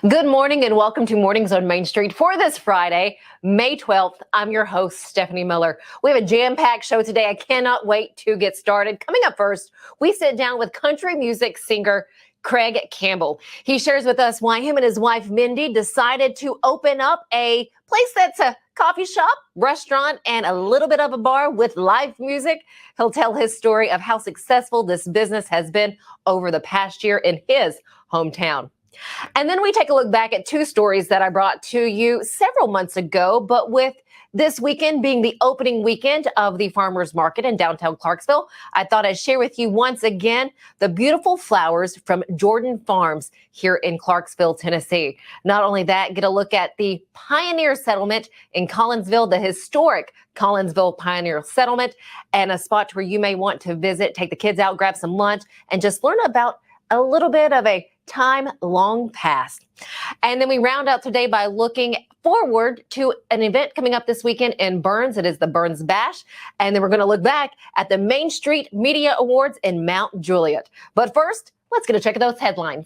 Good morning and welcome to Mornings on Main Street for this Friday, May 12th. I'm your host, Stefanie Miller. We have a jam-packed show today. I cannot wait to get started. Coming up first, we sit down with country music singer Craig Campbell. He shares with us why him and his wife, Mindy, decided to open up a place that's a coffee shop, restaurant, and a little bit of a bar with live music. He'll tell his story of how successful this business has been over the past year in his hometown. And then we take a look back at two stories that I brought to you several months ago, but with this weekend being the opening weekend of the farmers market in downtown Clarksville, I thought I'd share with you once again the beautiful flowers from Jordan Farms here in Clarksville, Tennessee. Not only that, get a look at the Pioneer Settlement in Collinsville, the historic Collinsville Pioneer Settlement, and a spot where you may want to visit, take the kids out, grab some lunch, and just learn about a little bit of a time long past. And then we round out today by looking forward to an event coming up this weekend in Burns. It is the Burns Bash. And then we're going to look back at the Main Street Media Awards in Mount Juliet. But first, let's get a check of those headlines.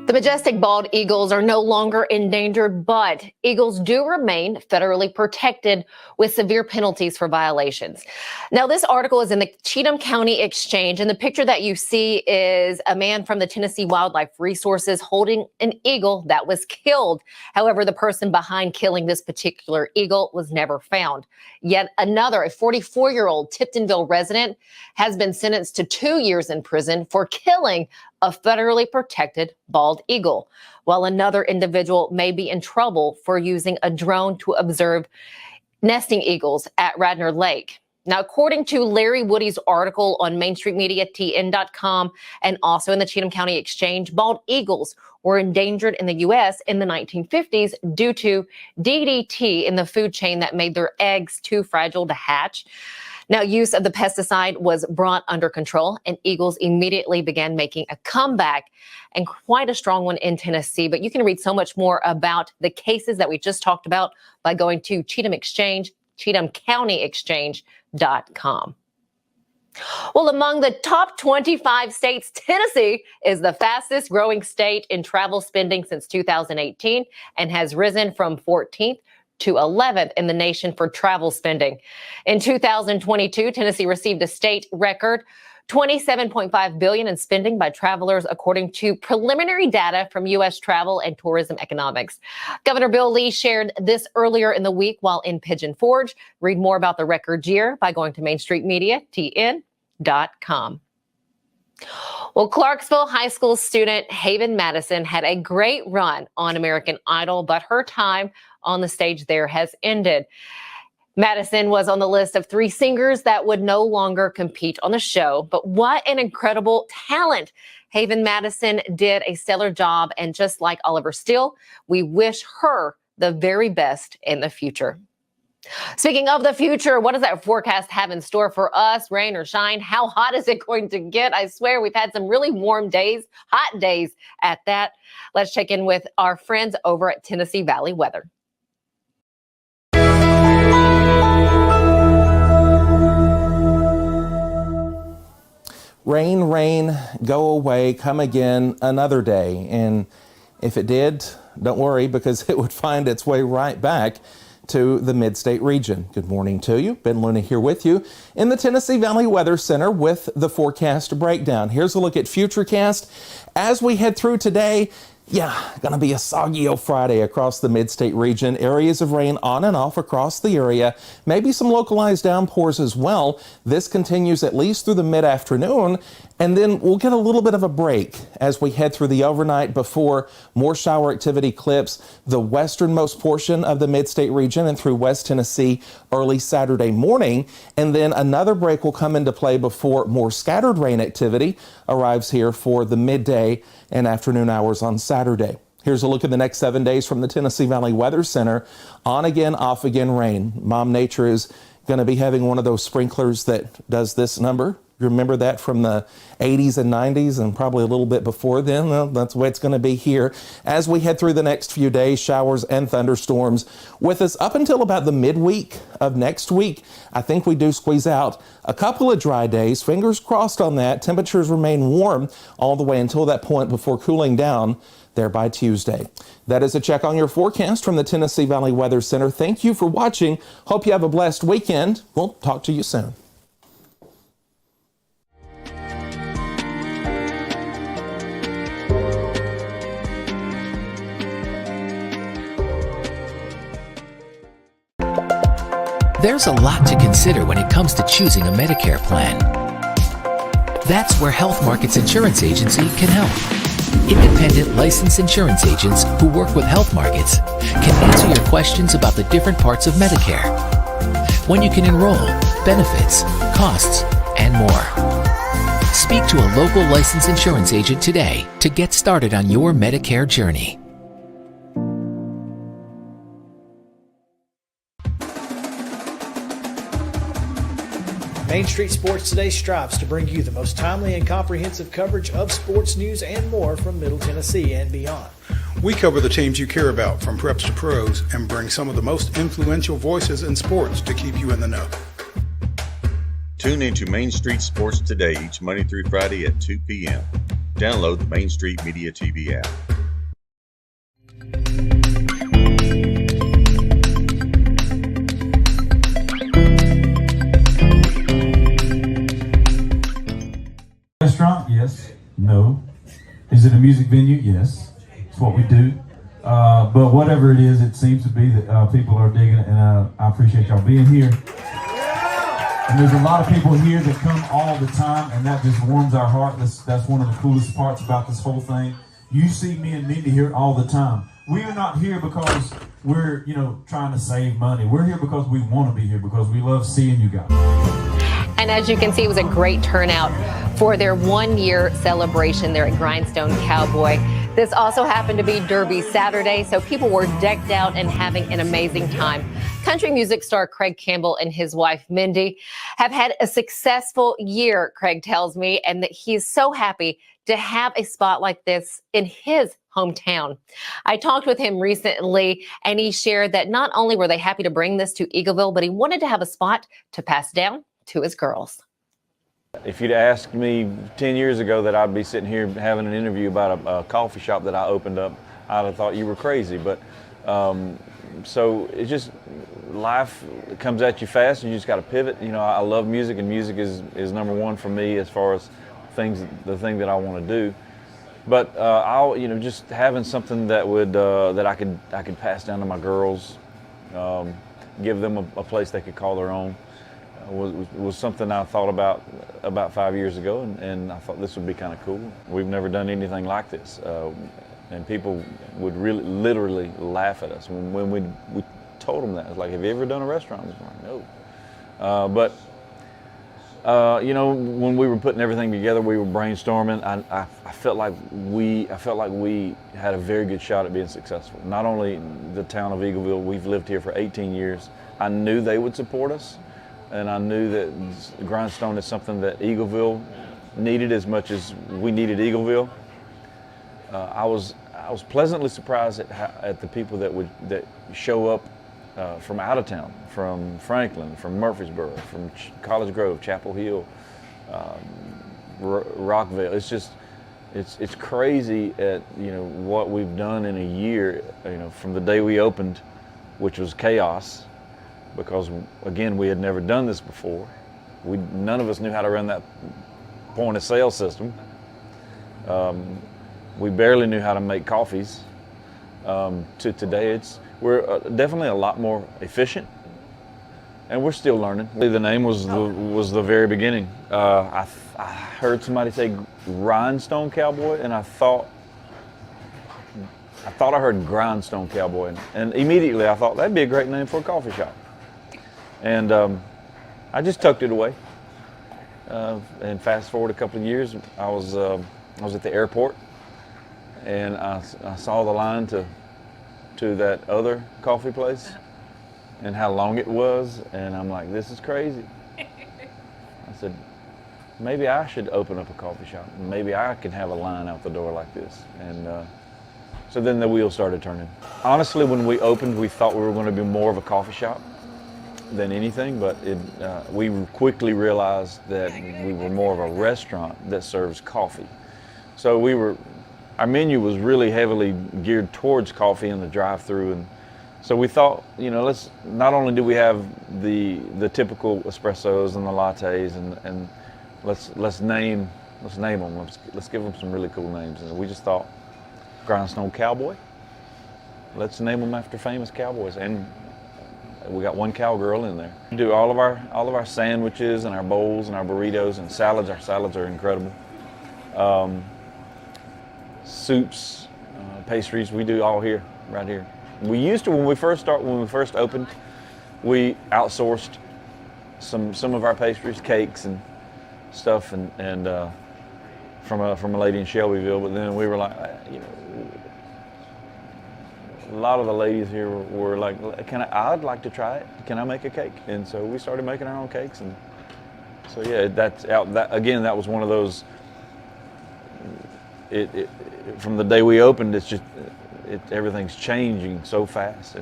The majestic bald eagles are no longer endangered, but eagles do remain federally protected with severe penalties for violations. Now, this article is in the Cheatham County Exchange, and the picture that you see is a man from the Tennessee Wildlife Resources holding an eagle that was killed. However, the person behind killing this particular eagle was never found. Yet another, a 44-year-old Tiptonville resident, has been sentenced to 2 years in prison for killing a federally protected bald eagle, while another individual may be in trouble for using a drone to observe nesting eagles at Radnor Lake. Now, according to Larry Woody's article on MainStreetMediaTN.com and also in the Cheatham County Exchange, bald eagles were endangered in the U.S. in the 1950s due to DDT in the food chain that made their eggs too fragile to hatch. Now, use of the pesticide was brought under control, and eagles immediately began making a comeback, and quite a strong one in Tennessee. But you can read so much more about the cases that we just talked about by going to CheathamCountyExchange.com. Well, among the top 25 states, Tennessee is the fastest growing state in travel spending since 2018 and has risen from 14th to 11th in the nation for travel spending. In 2022, Tennessee received a state record $27.5 billion in spending by travelers, according to preliminary data from U.S. Travel and Tourism Economics. Governor Bill Lee shared this earlier in the week while in Pigeon Forge. Read more about the record year by going to MainStreetMediaTN.com. Well, Clarksville High School student Haven Madison had a great run on American Idol, but her time on the stage there has ended. Madison was on the list of 3 singers that would no longer compete on the show, but what an incredible talent. Haven Madison did a stellar job, and just like Oliver Steele, we wish her the very best in the future. Speaking of the future, what does that forecast have in store for us? Rain or shine? How hot is it going to get? I swear we've had some really warm days, hot days at that. Let's check in with our friends over at Tennessee Valley Weather. Rain, rain, go away, come again another day. And if it did, don't worry, because it would find its way right back to the mid-state region. Good morning to you. Ben Luna here with you in the Tennessee Valley Weather Center with the forecast breakdown. Here's a look at Futurecast. As we head through today, gonna be a soggy old Friday across the mid-state region. Areas of rain on and off across the area. Maybe some localized downpours as well. This continues at least through the mid-afternoon, and then we'll get a little bit of a break as we head through the overnight before more shower activity clips the westernmost portion of the mid-state region and through West Tennessee early Saturday morning. And then another break will come into play before more scattered rain activity arrives here for the midday and afternoon hours on Saturday. Here's a look at the next 7 days from the Tennessee Valley Weather Center. On again, off again rain. Mom Nature is going to be having one of those sprinklers that does this number. You remember that from the 80s and 90s and probably a little bit before then. Well, that's the way it's going to be here as we head through the next few days, showers and thunderstorms with us up until about the midweek of next week. I think we do squeeze out a couple of dry days. Fingers crossed on that. Temperatures remain warm all the way until that point before cooling down there by Tuesday. That is a check on your forecast from the Tennessee Valley Weather Center. Thank you for watching. Hope you have a blessed weekend. We'll talk to you soon. There's a lot to consider when it comes to choosing a Medicare plan. That's where Health Markets Insurance Agency can help. Independent licensed insurance agents who work with Health Markets can answer your questions about the different parts of Medicare, when you can enroll, benefits, costs, and more. Speak to a local licensed insurance agent today to get started on your Medicare journey. Main Street Sports Today strives to bring you the most timely and comprehensive coverage of sports news and more from Middle Tennessee and beyond. We cover the teams you care about from preps to pros and bring some of the most influential voices in sports to keep you in the know. Tune into Main Street Sports Today each Monday through Friday at 2 p.m. Download the Main Street Media TV app. Restaurant? Yes. No. Is it a music venue? Yes. It's what we do. But whatever it is, it seems to be that people are digging it, and I appreciate y'all being here. And there's a lot of people here that come all the time, and that just warms our heart. That's one of the coolest parts about this whole thing. You see me and Mindy here all the time. We are not here because we're, trying to save money. We're here because we want to be here, because we love seeing you guys. And as you can see, it was a great turnout for their one-year celebration there at Grindstone Cowboy. This also happened to be Derby Saturday, so people were decked out and having an amazing time. Country music star Craig Campbell and his wife Mindy have had a successful year, Craig tells me, and that he's so happy to have a spot like this in his hometown. I talked with him recently, and he shared that not only were they happy to bring this to Eagleville, but he wanted to have a spot to pass down to his girls. If you'd asked me 10 years ago that I'd be sitting here having an interview about a coffee shop that I opened up, I'd have thought you were crazy. But so it's just life comes at you fast, and you just got to pivot. I love music, and music is number one for me as far as the thing that I want to do. But I'll just having something that would that I could pass down to my girls, give them a place they could call their own. Was something I thought about 5 years ago, and I thought this would be kind of cool. We've never done anything like this, and people would really, literally laugh at us when we told them that. It's like, have you ever done a restaurant? It's like, no. But when we were putting everything together, we were brainstorming. I felt like we had a very good shot at being successful. Not only the town of Eagleville, we've lived here for 18 years. I knew they would support us. And I knew that Grindstone is something that Eagleville needed as much as we needed Eagleville. I was pleasantly surprised at the people that show up from out of town, from Franklin, from Murfreesboro, from College Grove, Chapel Hill, Rockville. It's crazy at what we've done in a year. From the day we opened, which was chaos. Because again, we had never done this before. None of us knew how to run that point of sale system. We barely knew how to make coffees. To today, we're definitely a lot more efficient, and we're still learning. The name was the very beginning. I heard somebody say Grindstone Cowboy, and I thought I heard Grindstone Cowboy, and immediately I thought that'd be a great name for a coffee shop. And I just tucked it away. And fast forward a couple of years, I was at the airport, and I saw the line to that other coffee place, and how long it was, and I'm like, this is crazy. I said, maybe I should open up a coffee shop. Maybe I can have a line out the door like this. And so then the wheels started turning. Honestly, when we opened, we thought we were going to be more of a coffee shop than anything, but we quickly realized that we were more of a restaurant that serves coffee. So our menu was really heavily geared towards coffee in the drive-through, and so we thought, let's not only do we have the typical espressos and the lattes, and let's name them. Let's give them some really cool names. And we just thought, Grindstone Cowboy. Let's name them after famous cowboys, and we got one cowgirl in there. We do all of our sandwiches and our bowls and our burritos and salads. Our salads are incredible. Soups, pastries, we do all here, right here. We used to, when we first opened, we outsourced some of our pastries, cakes and stuff, and from a lady in Shelbyville. But then we were like, a lot of the ladies here were like, I'd like to try it. Can I make a cake? And so we started making our own cakes. And so yeah, that was one of those. From the day we opened, everything's changing so fast.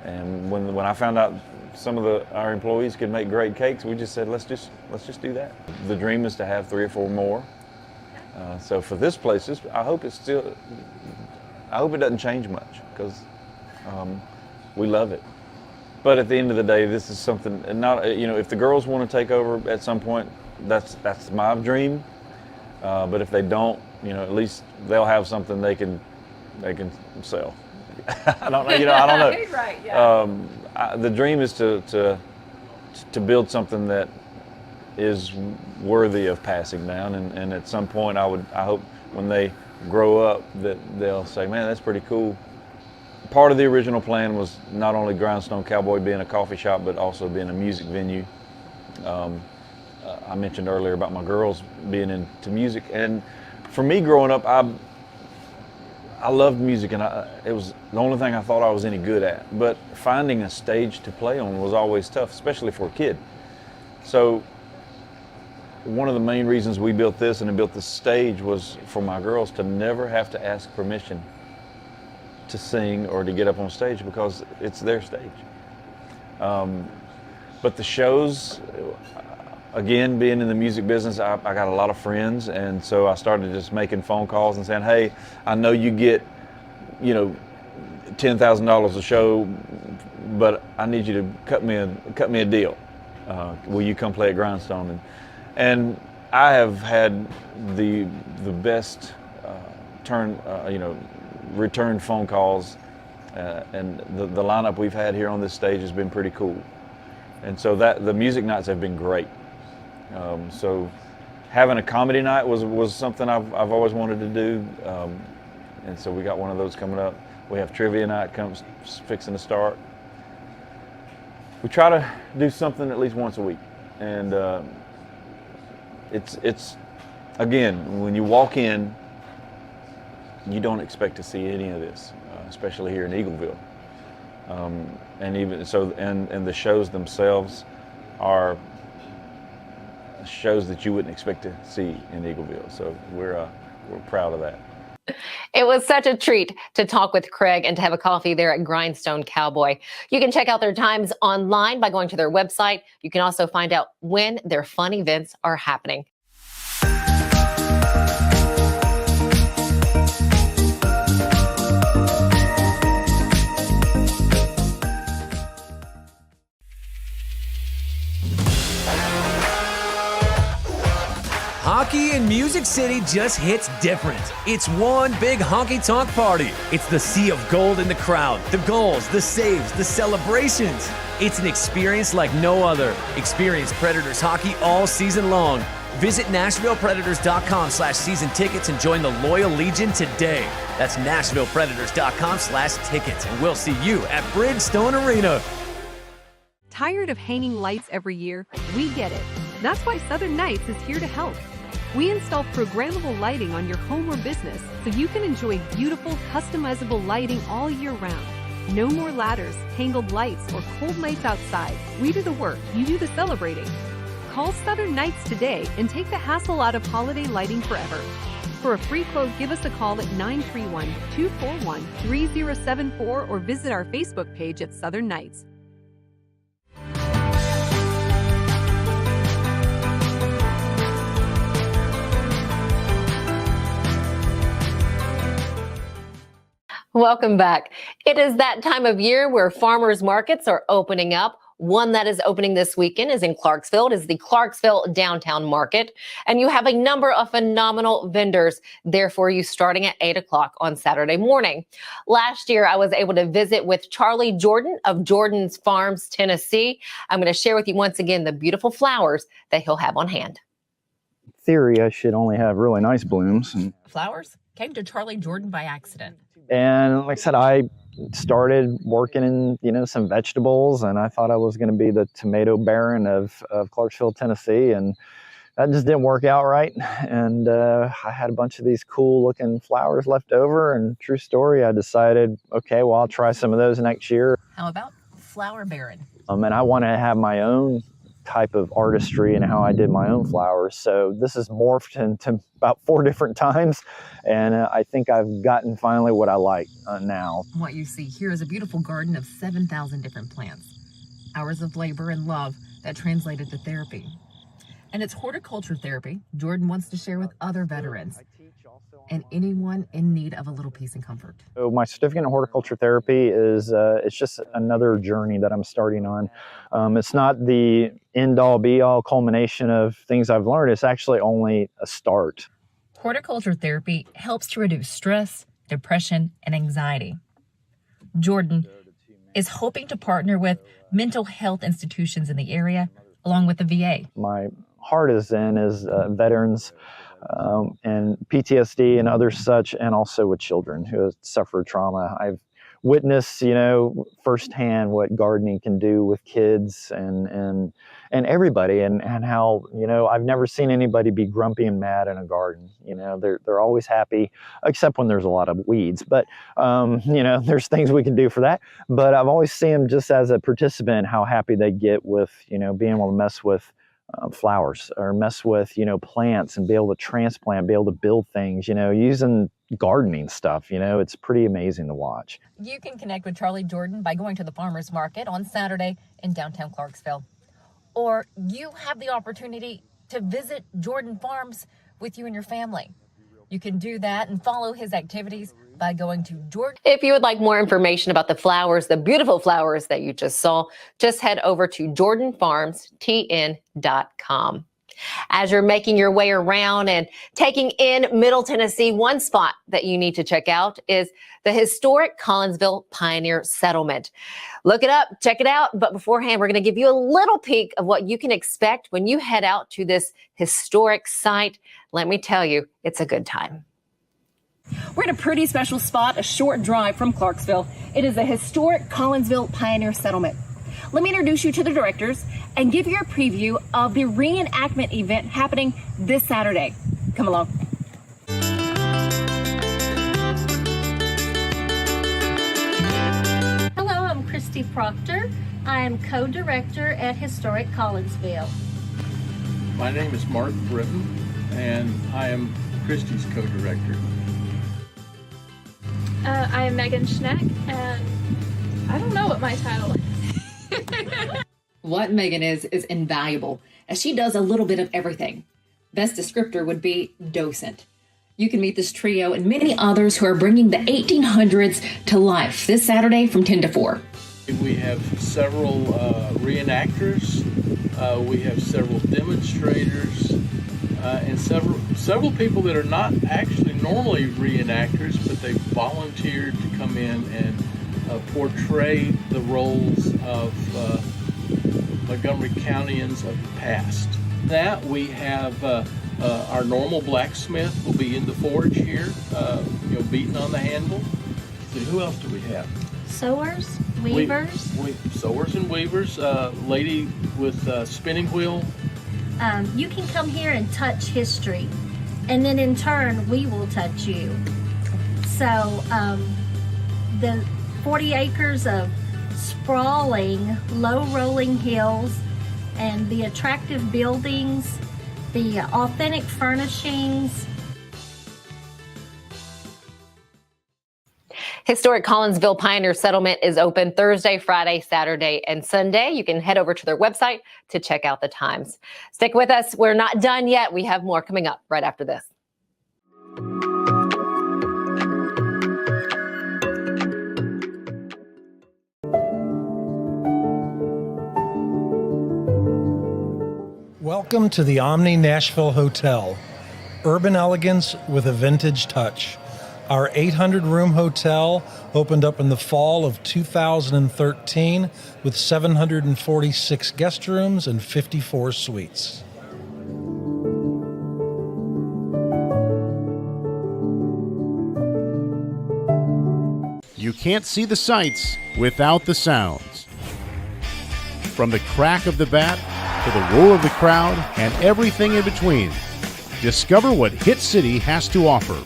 And when I found out some of our employees could make great cakes, we just said, let's just do that. The dream is to have 3 or 4 more. So for this place, I hope it doesn't change much, because we love it. But at the end of the day, this is something, and not, if the girls want to take over at some point, that's my dream. But if they don't, at least they'll have something they can sell. I don't know. I don't know. Right, yeah. The dream is to build something that is worthy of passing down, and at some point, I hope when they grow up that they'll say, man, that's pretty cool. Part of the original plan was not only Grindstone Cowboy being a coffee shop, but also being a music venue. I mentioned earlier about my girls being into music, and for me growing up, I loved music, and it was the only thing I thought I was any good at. But finding a stage to play on was always tough, especially for a kid. So one of the main reasons we built this and built this stage was for my girls to never have to ask permission to sing or to get up on stage, because it's their stage. But the shows, again, being in the music business, I got a lot of friends, and so I started just making phone calls and saying, hey, I know you get, $10,000 a show, but I need you to cut me a deal. Will you come play at Grindstone? And I have had the best return phone calls, and the lineup we've had here on this stage has been pretty cool. And so the music nights have been great. So having a comedy night was something I've always wanted to do, and so we got one of those coming up. We have trivia night fixing to start. We try to do something at least once a week, and it's again, when you walk in, you don't expect to see any of this, especially here in Eagleville. And even so, and the shows themselves are shows that you wouldn't expect to see in Eagleville. So we're proud of that. It was such a treat to talk with Craig and to have a coffee there at Grindstone Cowboy. You can check out their times online by going to their website. You can also find out when their fun events are happening. Hockey in Music City just hits different. It's one big honky-tonk party. It's the sea of gold in the crowd, the goals, the saves, the celebrations. It's an experience like no other. Experience Predators hockey all season long. Visit NashvillePredators.com/season tickets and join the Loyal Legion today. That's NashvillePredators.com/tickets, and we'll see you at Bridgestone Arena. Tired of hanging lights every year? We get it. That's why Southern Nights is here to help. We install programmable lighting on your home or business so you can enjoy beautiful, customizable lighting all year round. No more ladders, tangled lights, or cold nights outside. We do the work, you do the celebrating. Call Southern Nights today and take the hassle out of holiday lighting forever. For a free quote, give us a call at 931-241-3074 or visit our Facebook page at Southern Nights. Welcome back. It is that time of year where farmers markets are opening up. One that is opening this weekend is in Clarksville. It is the Clarksville Downtown Market. And you have a number of phenomenal vendors there for you starting at 8 o'clock on Saturday morning. Last year, I was able to visit with Charlie Jordan of Jordan's Farms, Tennessee. I'm going to share with you once again the beautiful flowers that he'll have on hand. In theory, I should only have really nice blooms. Flowers came to Charlie Jordan by accident. And like I said, I started working in, some vegetables, and I thought I was going to be the tomato baron of Clarksville, Tennessee, and that just didn't work out right. And I had a bunch of these cool looking flowers left over, and true story, I decided, okay, well, I'll try some of those next year. How about flower baron? And I want to have my own type of artistry and how I did my own flowers. So this has morphed into about 4 different times, and I think I've gotten finally what I like now. What you see here is a beautiful garden of 7,000 different plants. Hours of labor and love that translated to therapy. And it's horticulture therapy Jordan wants to share with other veterans and anyone in need of a little peace and comfort. So my certificate in horticulture therapy is it's just another journey that I'm starting on. It's not the end-all be-all culmination of things I've learned. It's actually only a start. Horticulture therapy helps to reduce stress, depression, and anxiety. Jordan is hoping to partner with mental health institutions in the area, along with the VA. My heart is in veterans and PTSD and others such, and also with children who have suffered trauma. I've witnessed, firsthand what gardening can do with kids and everybody, and how, I've never seen anybody be grumpy and mad in a garden. They're always happy, except when there's a lot of weeds. But, there's things we can do for that. But I've always seen them just as a participant, how happy they get with, being able to mess with flowers or mess with, plants and be able to transplant, be able to build things, using gardening stuff. It's pretty amazing to watch. You can connect with Charlie Jordan by going to the farmers market on Saturday in downtown Clarksville. Or you have the opportunity to visit Jordan Farms with you and your family. You can do that and follow his activities by going to Jordan. If you would like more information about the flowers, the beautiful flowers that you just saw, just head over to jordanfarmstn.com. As you're making your way around and taking in Middle Tennessee, one spot that you need to check out is the historic Collinsville Pioneer Settlement. Look it up, check it out. But beforehand, we're going to give you a little peek of what you can expect when you head out to this historic site. Let me tell you, it's a good time. We're at a pretty special spot, a short drive from Clarksville. It is the historic Collinsville Pioneer Settlement. Let me introduce you to the directors and give you a preview of the reenactment event happening this Saturday. Come along. Hello, I'm Christy Proctor. I am co-director at Historic Collinsville. My name is Mark Britton, and I am Christy's co-director. I am Megan Schneck, and I don't know what my title is. What Megan is invaluable, as she does a little bit of everything. Best descriptor would be docent. You can meet this trio and many others who are bringing the 1800s to life this Saturday from 10 to 4. We have several reenactors, we have several demonstrators, and several people that are not actually normally reenactors, but they volunteered to come in and portray the roles of Montgomery Countyans of the past. That we have our normal blacksmith will be in the forge here, beating on the handle. So who else do we have? Sewers, weavers. Sewers and weavers. Lady with spinning wheel. You can come here and touch history, and then in turn we will touch you. So the 40 acres of sprawling, low-rolling hills and the attractive buildings, the authentic furnishings. Historic Collinsville Pioneer Settlement is open Thursday, Friday, Saturday, and Sunday. You can head over to their website to check out the times. Stick with us. We're not done yet. We have more coming up right after this. Welcome to the Omni Nashville Hotel. Urban elegance with a vintage touch. Our 800-room hotel opened up in the fall of 2013 with 746 guest rooms and 54 suites. You can't see the sights without the sounds. From the crack of the bat to the roar of the crowd and everything in between, discover what Hit City has to offer.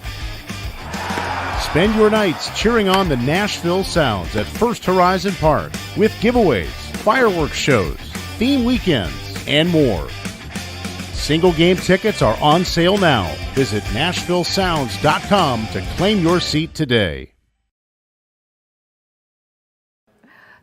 Spend your nights cheering on the Nashville Sounds at First Horizon Park with giveaways, fireworks shows, theme weekends, and more. Single game tickets are on sale now. Visit NashvilleSounds.com to claim your seat today.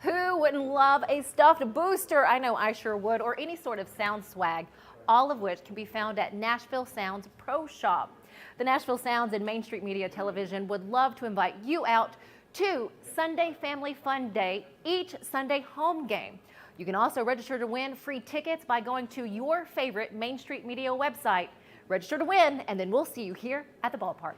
Who wouldn't love a stuffed booster? I know I sure would, or any sort of sound swag, all of which can be found at Nashville Sounds Pro Shop. The Nashville Sounds and Main Street Media Television would love to invite you out to Sunday Family Fun Day, each Sunday home game. You can also register to win free tickets by going to your favorite Main Street Media website. Register to win, and then we'll see you here at the ballpark.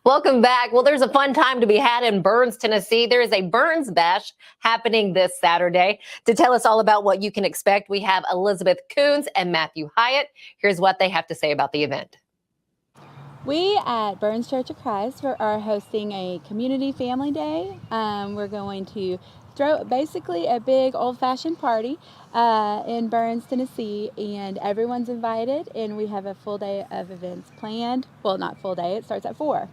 Welcome back. Well, there's a fun time to be had in Burns, Tennessee. There is a Burns Bash happening this Saturday. To tell us all about what you can expect, we have Elizabeth Kuhns and Matthew Hiatt. Here's what they have to say about the event. We at Burns Church of Christ are hosting a community family day. We're going to throw basically a big old-fashioned party in Burns, Tennessee, and everyone's invited, and we have a full day of events planned. Well, not full day, it starts at 4.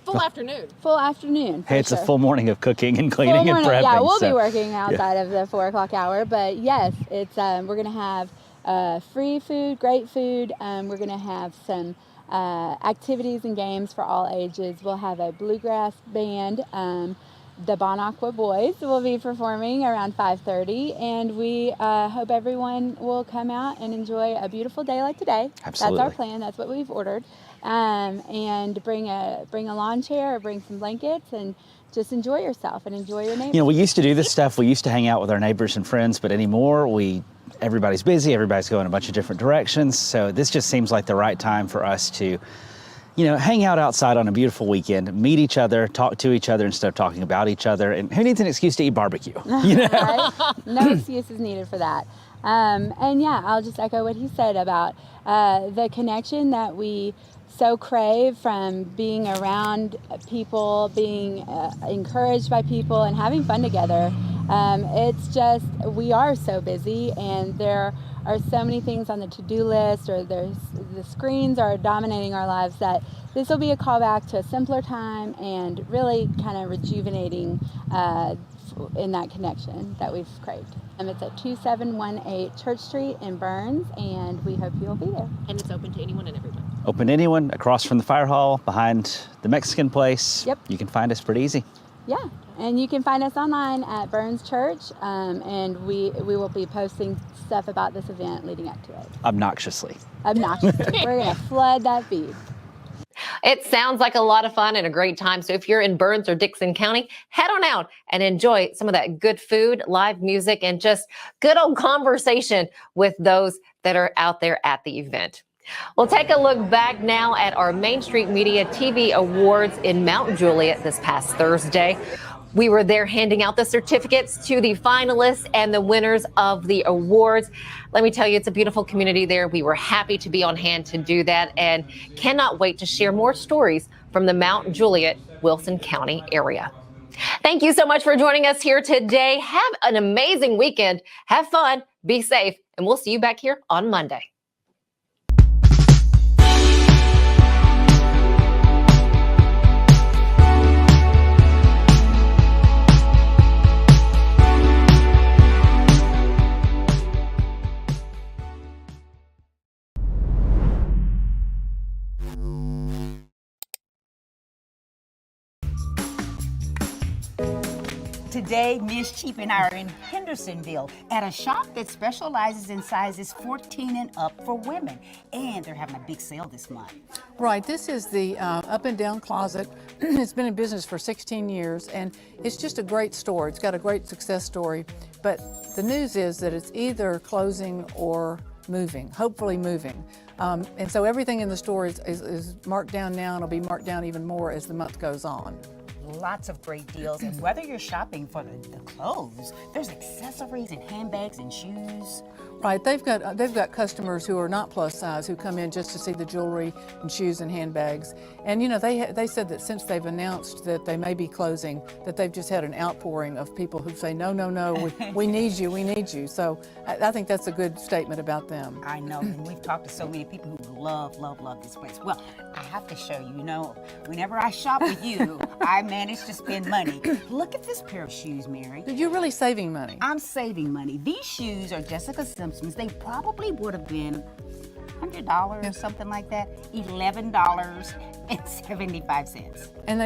Full afternoon. Full afternoon. Hey, it's a full morning of cooking and cleaning and prepping. Yeah, we'll be working outside of the 4 o'clock hour, but yes, it's we're going to have free food, great food. We're going to have some activities and games for all ages. We'll have a bluegrass band. The Bon Aqua Boys will be performing around 5:30, and we hope everyone will come out and enjoy a beautiful day like today. Absolutely. That's our plan. That's what we've ordered. And bring a lawn chair or bring some blankets and just enjoy yourself and enjoy your neighbors. You know, we used to do this stuff. We used to hang out with our neighbors and friends, but anymore everybody's busy. Everybody's going a bunch of different directions. So this just seems like the right time for us to, hang out outside on a beautiful weekend, meet each other, talk to each other instead of talking about each other. And who needs an excuse to eat barbecue? Right? No excuses needed for that. And yeah, I'll just echo what he said about the connection that we so crave from being around people, being encouraged by people, and having fun together. It's just, we are so busy, and there are so many things on the to-do list, or the screens are dominating our lives, that this will be a callback to a simpler time and really kind of rejuvenating in that connection that we've craved. It's at 2718 Church Street in Burns, and we hope you'll be there. And it's open to anyone and everyone. Open to anyone, across from the fire hall, behind the Mexican place. Yep. You can find us pretty easy. Yeah, and you can find us online at Burns Church, and we will be posting stuff about this event leading up to it. Obnoxiously. We're going to flood that feed. It sounds like a lot of fun and a great time. So if you're in Burns or Dickson County, head on out and enjoy some of that good food, live music, and just good old conversation with those that are out there at the event. We'll take a look back now at our Main Street Media TV Awards in Mount Juliet this past Thursday. We were there handing out the certificates to the finalists and the winners of the awards. Let me tell you, it's a beautiful community there. We were happy to be on hand to do that and cannot wait to share more stories from the Mount Juliet, Wilson County area. Thank you so much for joining us here today. Have an amazing weekend. Have fun, be safe, and we'll see you back here on Monday. Today, Miss Cheap and I are in Hendersonville at a shop that specializes in sizes 14 and up for women. And they're having a big sale this month. Right, this is the Up and Down Closet. It's been in business for 16 years, and it's just a great store. It's got a great success story, but the news is that it's either closing or moving, hopefully moving. And so everything in the store is marked down now, and it'll be marked down even more as the month goes on. Lots of great deals, and whether you're shopping for the clothes, there's accessories and handbags and shoes. Right, they've got customers who are not plus size who come in just to see the jewelry and shoes and handbags. And you know, they said that since they've announced that they may be closing, that they've just had an outpouring of people who say, no, no, no, we need you, we need you. So I think that's a good statement about them. I know, and we've talked to so many people who love this place. Well, I have to show you, you know, whenever I shop with you, I manage to spend money. Look at this pair of shoes, Mary. You're really saving money. I'm saving money. These shoes are Jessica Simpson's. They probably would have been $100 or something like that. $11.75. And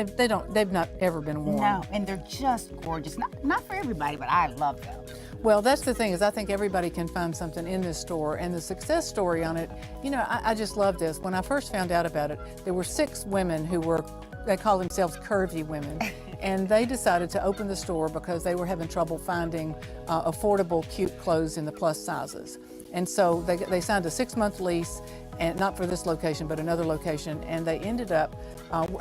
they've not ever been worn. No, and they're just gorgeous. Not for everybody, but I love them. Well, that's the thing, is I think everybody can find something in this store, and the success story on it, you know, I just love this. When I first found out about it, there were 6 women they call themselves curvy women, and they decided to open the store because they were having trouble finding affordable, cute clothes in the plus sizes. And so they signed a 6-month lease, and not for this location, but another location, and they ended up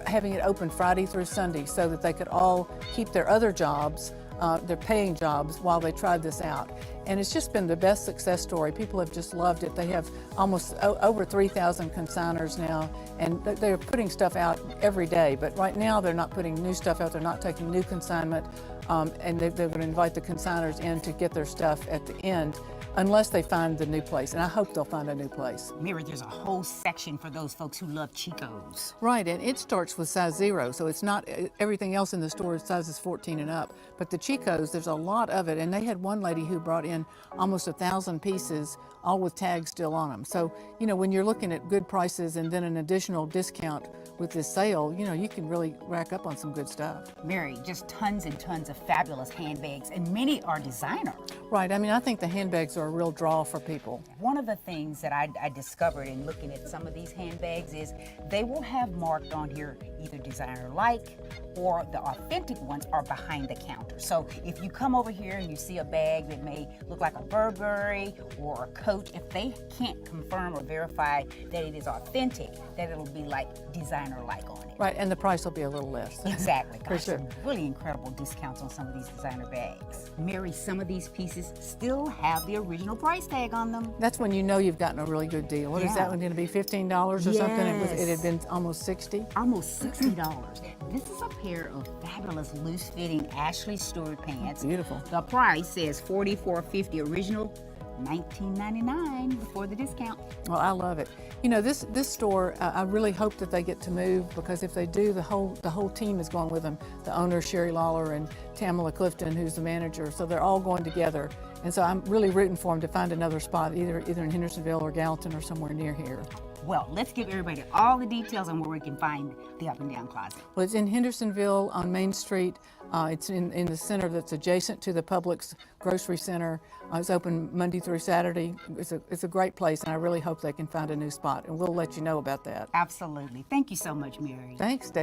having it open Friday through Sunday so that they could all keep their other jobs, their paying jobs, while they tried this out. And it's just been the best success story. People have just loved it. They have almost over 3,000 consigners now, and they're putting stuff out every day. But right now they're not putting new stuff out. They're not taking new consignment, and they're going to invite the consigners in to get their stuff at the end, unless they find the new place. And I hope they'll find a new place. Mary, there's a whole section for those folks who love Chicos. Right, and it starts with size 0, so it's not everything else in the store is sizes 14 and up. But the Chicos, there's a lot of it, and they had one lady who brought in almost 1,000 pieces, all with tags still on them. So, you know, when you're looking at good prices and then an additional discount with this sale, you know, you can really rack up on some good stuff. Mary, just tons and tons of fabulous handbags, and many are designer. Right, I mean, I think the handbags are a real draw for people. One of the things that I discovered in looking at some of these handbags is they will have marked on here either designer-like, or the authentic ones are behind the counter. So if you come over here and you see a bag that may look like a Burberry or a Coach, if they can't confirm or verify that it is authentic, that it'll be like designer-like on it. Right, and the price will be a little less. Exactly. For Gosh, sure. some really incredible discounts on some of these designer bags. Mary, some of these pieces still have the original price tag on them. That's when you know you've gotten a really good deal. What is that one going to be, $15 or something? It had been almost $60? Almost $60. This is a pair of fabulous loose-fitting Ashley Stewart pants. Beautiful. The price says $44.50 original, $19.99 before the discount. Well, I love it. You know, this store, I really hope that they get to move, because if they do, the whole team is going with them. The owner, Sherry Lawler, and Tamala Clifton, who's the manager, so they're all going together. And so I'm really rooting for them to find another spot, either in Hendersonville or Gallatin or somewhere near here. Well, let's give everybody all the details on where we can find the Up and Down Closet. Well, it's in Hendersonville on Main Street. It's in the center that's adjacent to the Publix grocery center. It's open Monday through Saturday. It's a great place, and I really hope they can find a new spot, and we'll let you know about that. Absolutely. Thank you so much, Mary. Thanks, Dave.